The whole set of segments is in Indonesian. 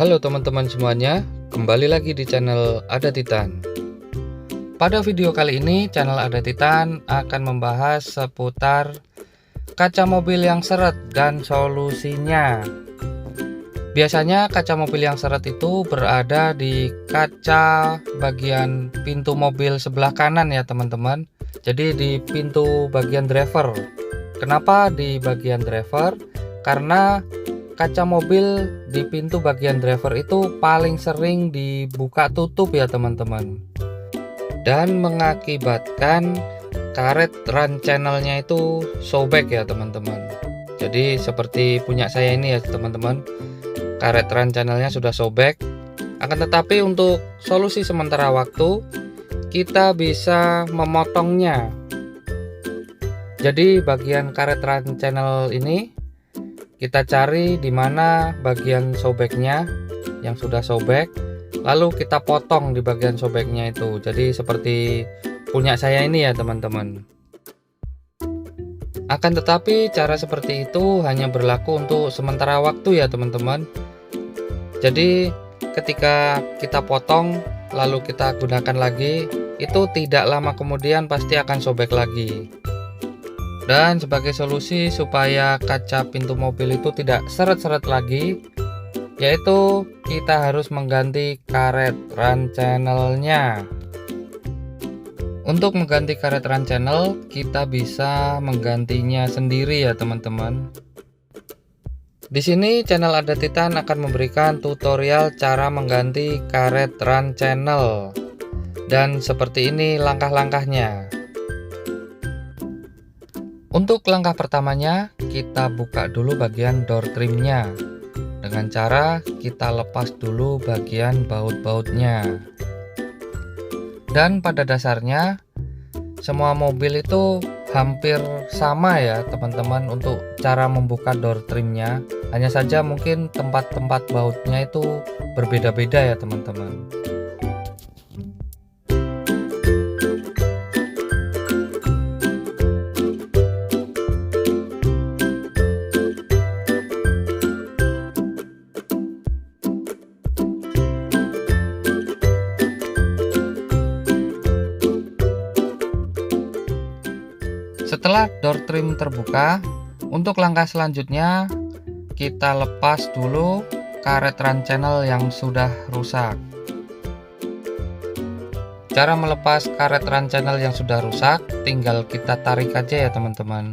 Halo teman-teman semuanya, kembali lagi di channel Ada Titan. Pada video kali ini, channel Ada Titan akan membahas seputar kaca mobil yang seret dan solusinya. Biasanya kaca mobil yang seret itu berada di kaca bagian pintu mobil sebelah kanan ya teman-teman. Jadi di pintu bagian driver. Kenapa di bagian driver? Karena kaca mobil di pintu bagian driver itu paling sering dibuka tutup ya teman-teman, dan mengakibatkan karet run channelnya itu sobek ya teman-teman. Jadi seperti punya saya ini ya teman-teman, karet run channelnya sudah sobek. Akan tetapi untuk solusi sementara waktu, kita bisa memotongnya. Jadi bagian karet run channel ini kita cari di mana bagian sobeknya yang sudah sobek, lalu kita potong di bagian sobeknya itu. Jadi seperti punya saya ini ya teman-teman. Akan tetapi cara seperti itu hanya berlaku untuk sementara waktu ya teman-teman. Jadi ketika kita potong lalu kita gunakan lagi, itu tidak lama kemudian pasti akan sobek lagi. Dan sebagai solusi supaya kaca pintu mobil itu tidak seret-seret lagi, yaitu kita harus mengganti karet run channelnya. Untuk mengganti karet run channel, kita bisa menggantinya sendiri ya teman-teman. Di sini channel Ada Titan akan memberikan tutorial cara mengganti karet run channel, dan seperti ini langkah-langkahnya. Untuk langkah pertamanya, kita buka dulu bagian door trimnya dengan cara kita lepas dulu bagian baut-bautnya. Dan pada dasarnya semua mobil itu hampir sama ya teman-teman untuk cara membuka door trimnya. Hanya saja mungkin tempat-tempat bautnya itu berbeda-beda ya teman-teman. Setelah door trim terbuka, untuk langkah selanjutnya kita lepas dulu karet run channel yang sudah rusak. Cara melepas karet run channel yang sudah rusak tinggal kita tarik aja ya teman-teman.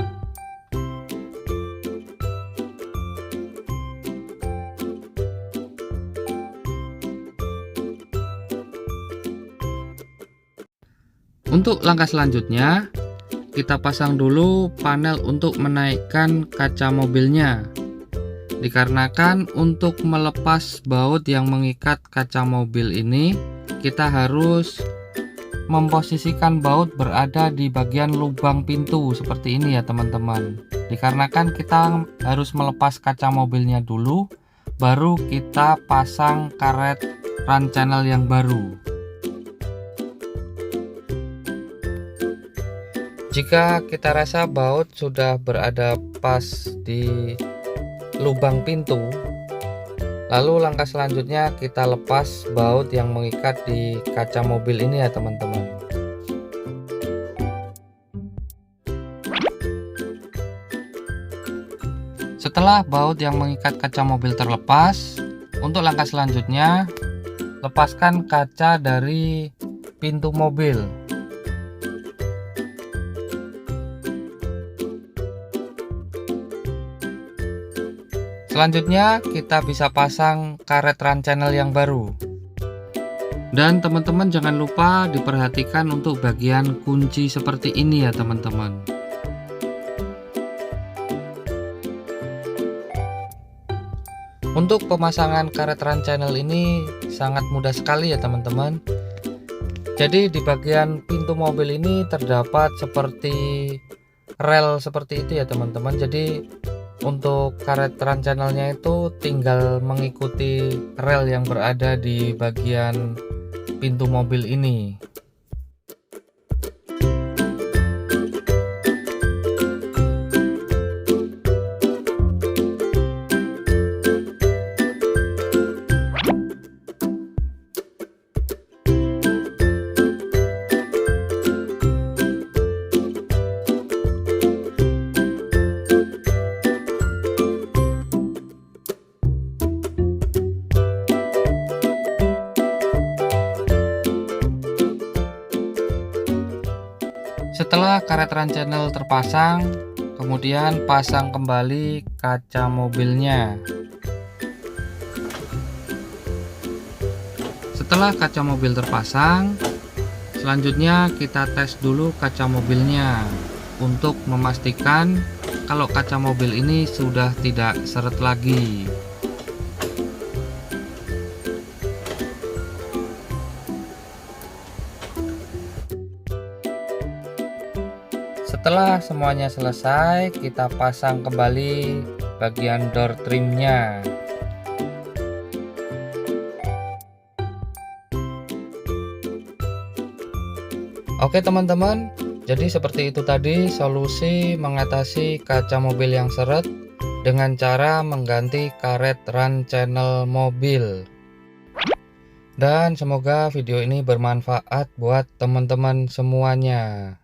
Untuk langkah selanjutnya, kita pasang dulu panel untuk menaikkan kaca mobilnya. Dikarenakan untuk melepas baut yang mengikat kaca mobil ini, kita harus memposisikan baut berada di bagian lubang pintu seperti ini ya teman-teman. Dikarenakan kita harus melepas kaca mobilnya dulu, baru kita pasang karet run channel yang baru. Jika kita rasa baut sudah berada pas di lubang pintu, lalu langkah selanjutnya kita lepas baut yang mengikat di kaca mobil ini ya teman-teman. Setelah baut yang mengikat kaca mobil terlepas, untuk langkah selanjutnya lepaskan kaca dari pintu mobil. Selanjutnya kita bisa pasang karet run channel yang baru. Dan teman-teman jangan lupa diperhatikan untuk bagian kunci seperti ini ya teman-teman. Untuk pemasangan karet run channel ini sangat mudah sekali ya teman-teman. Jadi di bagian pintu mobil ini terdapat seperti rel seperti itu ya teman-teman. Jadi untuk karet run channelnya itu tinggal mengikuti rel yang berada di bagian pintu mobil ini. Setelah karet run channel terpasang, kemudian pasang kembali kaca mobilnya. Setelah kaca mobil terpasang, selanjutnya kita tes dulu kaca mobilnya untuk memastikan kalau kaca mobil ini sudah tidak seret lagi. Setelah semuanya selesai, kita pasang kembali bagian door trimnya. Oke teman-teman, jadi seperti itu tadi solusi mengatasi kaca mobil yang seret dengan cara mengganti karet run channel mobil. Dan semoga video ini bermanfaat buat teman-teman semuanya.